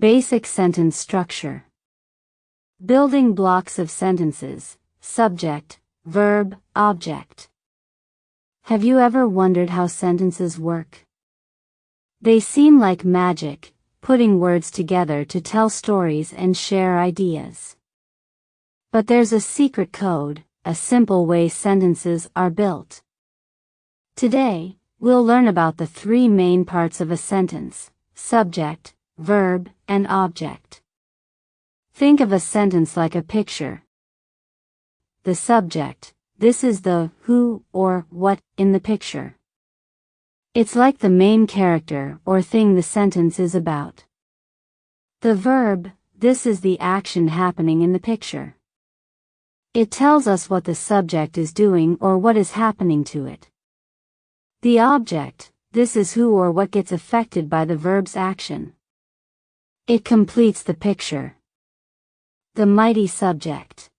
Basic sentence structure. Building blocks of sentences: subject, verb, object. Have you ever wondered how sentences work? They seem like magic, putting words together to tell stories and share ideas. But there's a secret code, a simple way sentences are built. Today, we'll learn about the three main parts of a sentence: subject, verb, and object. Think of a sentence like a picture. The subject: this is the who or what in the picture. It's like the main character or thing the sentence is about. The verb: this is the action happening in the picture. It tells us what the subject is doing or what is happening to it. The object: this is who or what gets affected by the verb's action. It completes the picture. The mighty subject.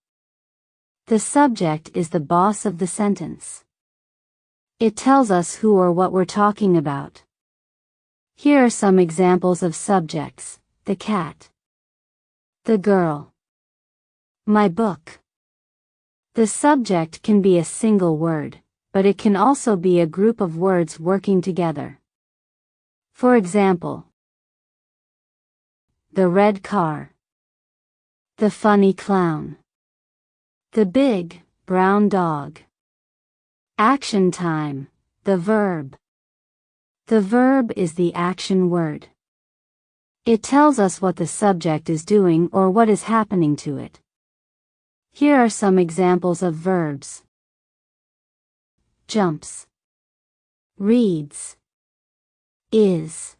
The subject is the boss of the sentence. It tells us who or what we're talking about. Here are some examples of subjects: the cat, the girl, my book. The subject can be a single word, but it can also be a group of words working together. For example, the red car, the funny clown, the big, brown dog. Action time, the verb. The verb is the action word. It tells us what the subject is doing or what is happening to it. Here are some examples of verbs: jumps, reads, is.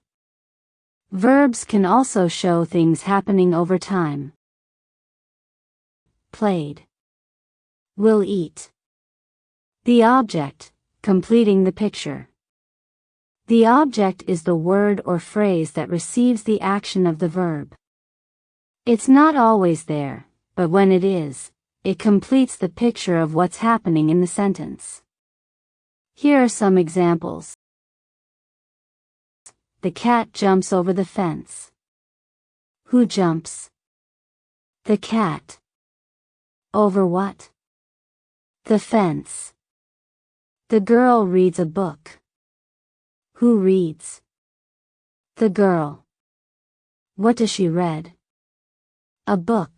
Verbs can also show things happening over time. Played, will eat. The object, completing the picture. The object is the word or phrase that receives the action of the verb. It's not always there, but when it is, it completes the picture of what's happening in the sentence. Here are some examples. The cat jumps over the fence. Who jumps? The cat. Over what? The fence. The girl reads a book. Who reads? The girl. What does she read? A book.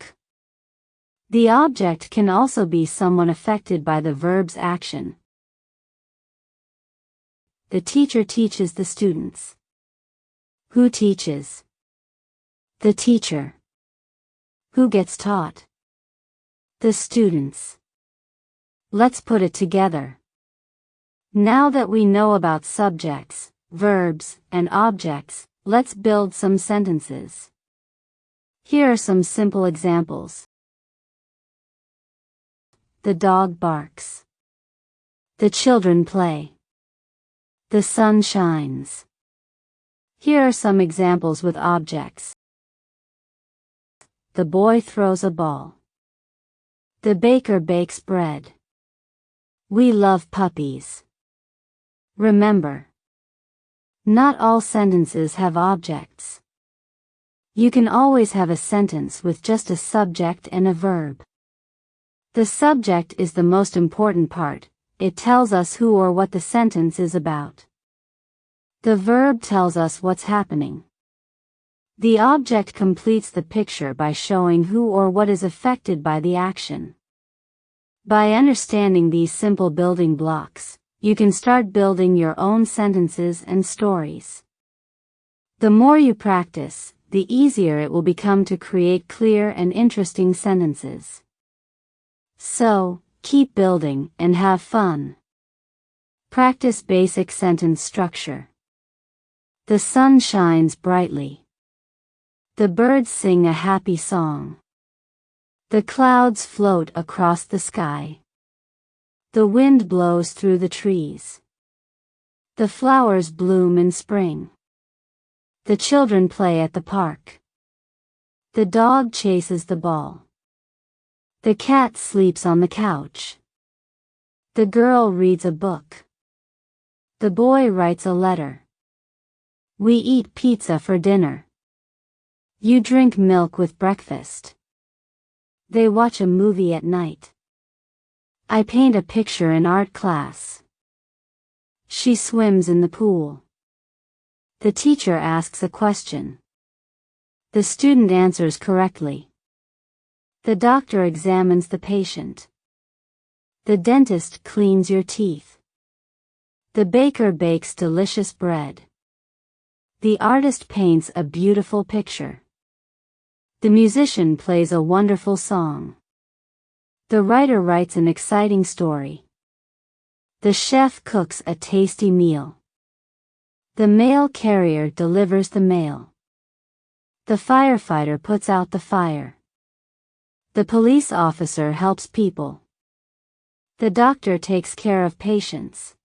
The object can also be someone affected by the verb's action. The teacher teaches the students. Who teaches? The teacher. Who gets taught? The students. Let's put it together. Now that we know about subjects, verbs, and objects, let's build some sentences. Here are some simple examples. The dog barks. The children play. The sun shines. Here are some examples with objects. The boy throws a ball. The baker bakes bread. We love puppies. Remember, not all sentences have objects. You can always have a sentence with just a subject and a verb. The subject is the most important part. It tells us who or what the sentence is about. The verb tells us what's happening. The object completes the picture by showing who or what is affected by the action. By understanding these simple building blocks, you can start building your own sentences and stories. The more you practice, the easier it will become to create clear and interesting sentences. So, keep building and have fun. Practice basic sentence structure. The sun shines brightly. The birds sing a happy song. The clouds float across the sky. The wind blows through the trees. The flowers bloom in spring. The children play at the park. The dog chases the ball. The cat sleeps on the couch. The girl reads a book. The boy writes a letter. We eat pizza for dinner. You drink milk with breakfast. They watch a movie at night. I paint a picture in art class. She swims in the pool. The teacher asks a question. The student answers correctly. The doctor examines the patient. The dentist cleans your teeth. The baker bakes delicious bread. The artist paints a beautiful picture. The musician plays a wonderful song. The writer writes an exciting story. The chef cooks a tasty meal. The mail carrier delivers the mail. The firefighter puts out the fire. The police officer helps people. The doctor takes care of patients.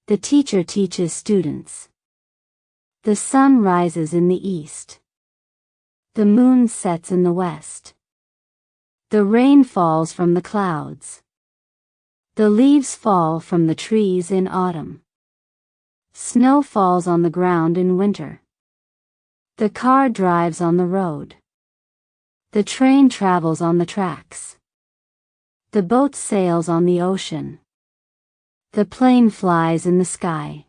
The teacher teaches students. The sun rises in the east. The moon sets in the west. The rain falls from the clouds. The leaves fall from the trees in autumn. Snow falls on the ground in winter. The car drives on the road. The train travels on the tracks. The boat sails on the ocean. The plane flies in the sky.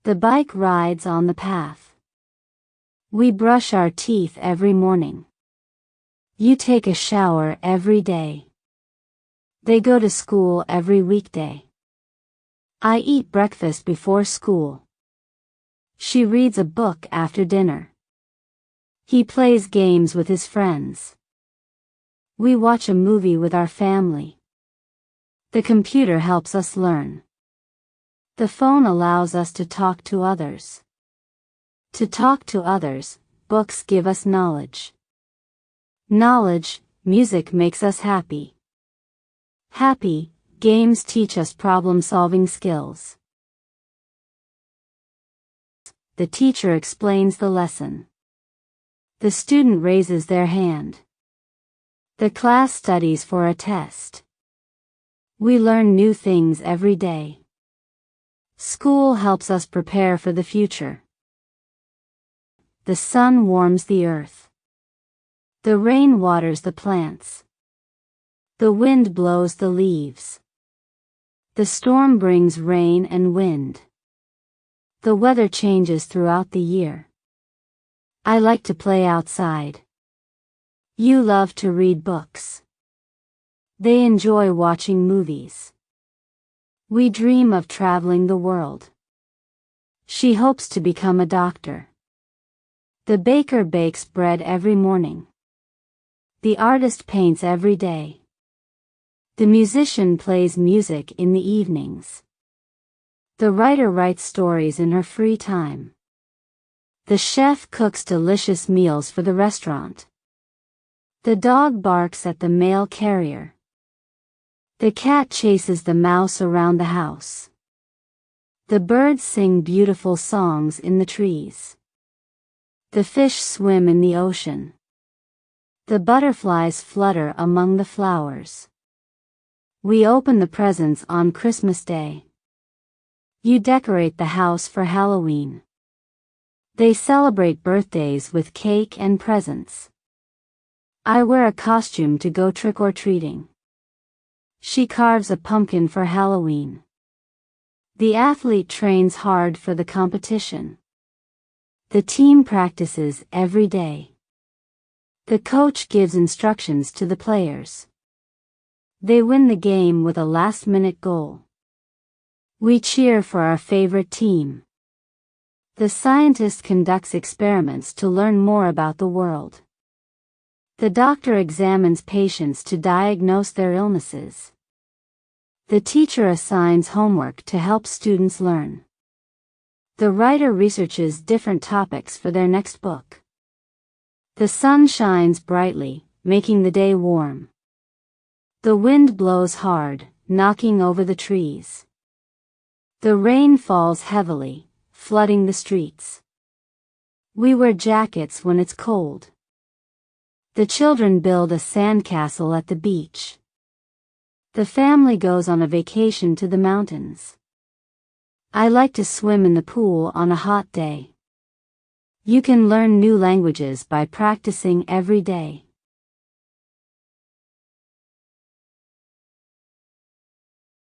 The bike rides on the path. We brush our teeth every morning. You take a shower every day. They go to school every weekday. I eat breakfast before school. She reads a book after dinner. He plays games with his friends. We watch a movie with our family. The computer helps us learn. The phone allows us to talk to others. To talk to others, books give us knowledge. Knowledge, music makes us happy. Happy, games teach us problem-solving skills. The teacher explains the lesson. The student raises their hand. The class studies for a test. We learn new things every day. School helps us prepare for the future. The sun warms the earth. The rain waters the plants. The wind blows the leaves. The storm brings rain and wind. The weather changes throughout the year. I like to play outside. You love to read books. They enjoy watching movies. We dream of traveling the world. She hopes to become a doctor. The baker bakes bread every morning. The artist paints every day. The musician plays music in the evenings. The writer writes stories in her free time. The chef cooks delicious meals for the restaurant. The dog barks at the mail carrier. The cat chases the mouse around the house. The birds sing beautiful songs in the trees. The fish swim in the ocean. The butterflies flutter among the flowers. We open the presents on Christmas Day. You decorate the house for Halloween. They celebrate birthdays with cake and presents. I wear a costume to go trick-or-treating. She carves a pumpkin for Halloween. The athlete trains hard for the competition. The team practices every day. The coach gives instructions to the players. They win the game with a last-minute goal. We cheer for our favorite team. The scientist conducts experiments to learn more about the world. The doctor examines patients to diagnose their illnesses. The teacher assigns homework to help students learn. The writer researches different topics for their next book. The sun shines brightly, making the day warm. The wind blows hard, knocking over the trees. The rain falls heavily, flooding the streets. We wear jackets when it's cold. The children build a sandcastle at the beach. The family goes on a vacation to the mountains. I like to swim in the pool on a hot day. You can learn new languages by practicing every day.